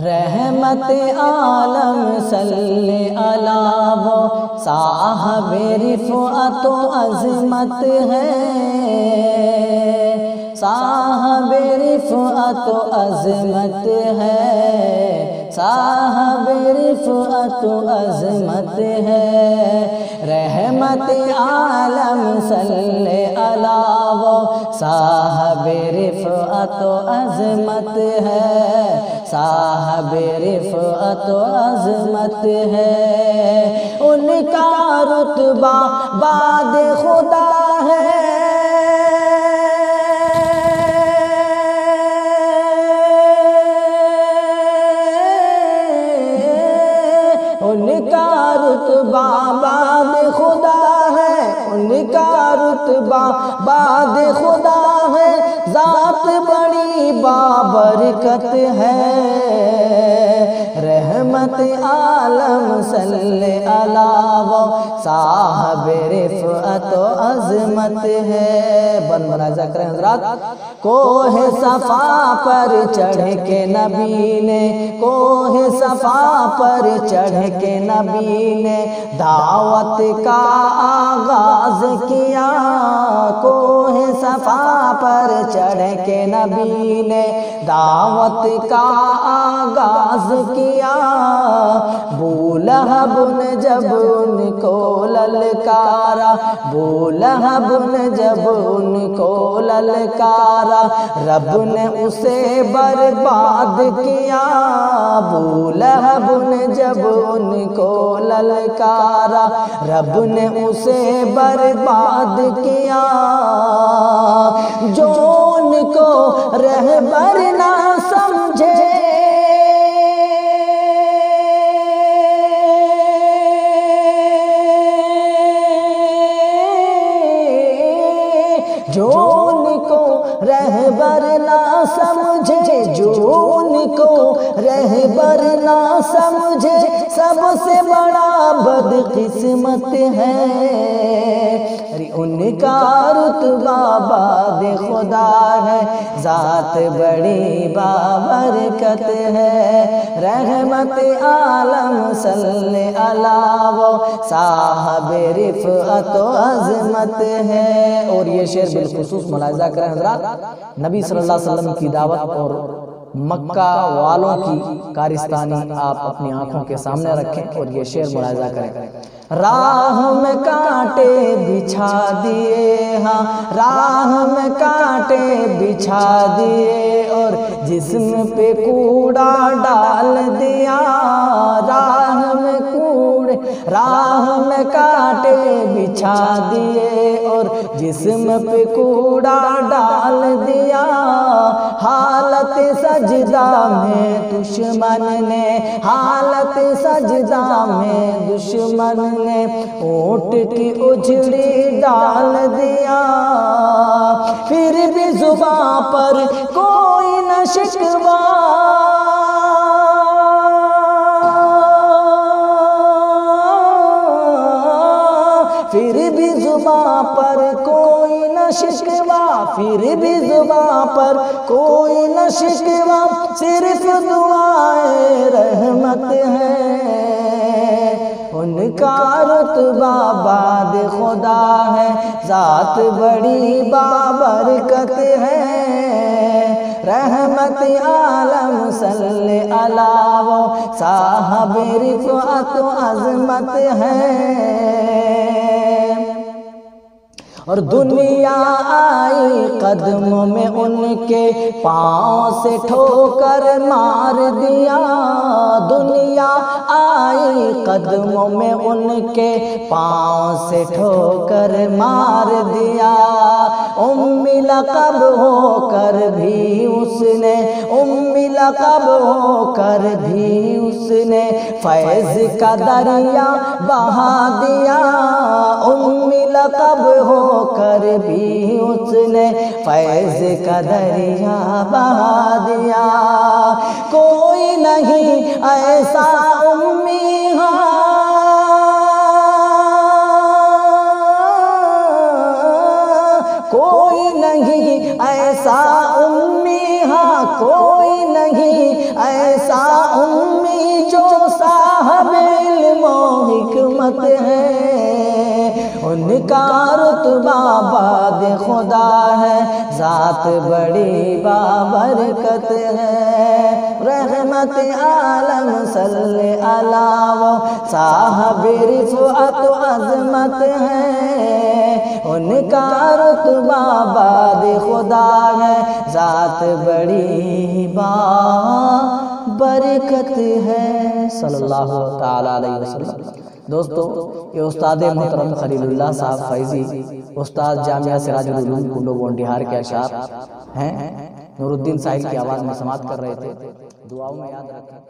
رحمت عالم صلی علی وہ صاحب رفعت و عظمت ہے، صاحب رفعت و عظمت ہے، صاحب رفعت و عظمت ہے۔ رحمت عالم صلی علی وہ صاحب رفعت و عظمت ہے، صاحب رفعت و عظمت ہے۔ ان کا رتبہ بعد خدا ہے، ان کا رتبہ بعد خدا ہے، ان کا رتبہ بعد خدا ہے۔ ذات بڑی بابرکت ہے، رحمت عالم صلی علی وہ صاحب رفعت و عظمت ہے۔ بن ملاحظہ کریں حضرات، کوہ صفا پر چڑھ کے نبی نے، کوہ صفا پر چڑھ کے نبی نے دعوت کا آغاز کیا، کوہ صفا پر چڑھ کے نبی نے دعوت کا آغاز کیا۔ ابو لہب نے جب ان کو للکارا، ابو لہب نے جب ان کو للکارا، رب نے اسے برباد کیا۔ ابو لہب نے جب ان کو للکارا، رب نے اسے برباد کیا۔ جو ان کو رہبر نہ سمجھے، جو ان کو رہبر نہ سمجھے، جو ان کو رہبر نہ سمجھے، سب سے بڑا بدقسمت ہے۔ ان کا رتبہ بعد خدا ہے، ذات بڑی بابرکت ہے۔ رحمت عالم صلی علی وہ صاحب رفعت و عظمت ہے۔ اور یہ شعر بالخصوص ملاحظہ کریں حضرات، نبی صلی اللہ علیہ وسلم کی دعوت اور مکہ والوں کی کارستانی آپ اپنی آنکھوں کے سامنے رکھیں اور یہ شعر ملاحظہ کریں۔ راہ میں کانٹے بچھا دیے، ہاں راہ میں کانٹے بچھا دیے، اور جسم پہ کوڑا ڈال دیا۔ راہ میں کانٹے بچھا دیے اور جسم پہ کوڑا ڈال دیا۔ حالت سجدہ میں دشمن نے، حالت سجدہ میں دشمن نے اونٹ کی اجڑی ڈال دیا۔ پھر بھی زباں پر کوئی نہ شکوا، پھر بھی زباں پر کوئی نہ شکوا، پھر بھی زباں پر کوئی نہ شکوا، صرف دعائیں رحمت ہے۔ ان کا رتبہ بعد خدا ہے، ذات بڑی بابرکت ہے۔ رحمت عالم صلی علی وہ صاحب رفعت و عظمت ہے۔ اور دنیا آئی قدموں میں ان کے پاؤں سے ٹھوکر مار دیا۔ دنیا آئی قدموں میں ان کے پاؤں سے ٹھوکر مار دیا۔ امی لقب ہو کر بھی اس نے، امی لقب ہو کر بھی اس نے فیض کا دریا بہا دیا۔ امی لقب ہو کر بھی اس نے فیض کا دریا بہا دیا۔ کوئی نہیں ایسا امی ہاں، کوئی نہیں ایسا امی ہاں، کوئی نہیں ایسا حکمت ہے، ان کا رتبہ بعد خدا ہے، ذات بڑی بابرکت ہے، رحمت عالم صلی علی وہ صاحب رفعت و عظمت ہے، ان کا رتبہ بعد خدا ہے، ذات بڑی بابرکت ہے، صلی اللہ تعالیٰ علیہ وسلم۔ دوستو، یہ استاد محترم خلیل اللہ صاحب فیضی، استاد جامعہ سراج العلوم کنڈو بونڈیہار کے اشعار ہیں، نور الدین ساحل کی آواز میں سماعت کر رہے تھے، دعاؤں میں یاد رکھیں۔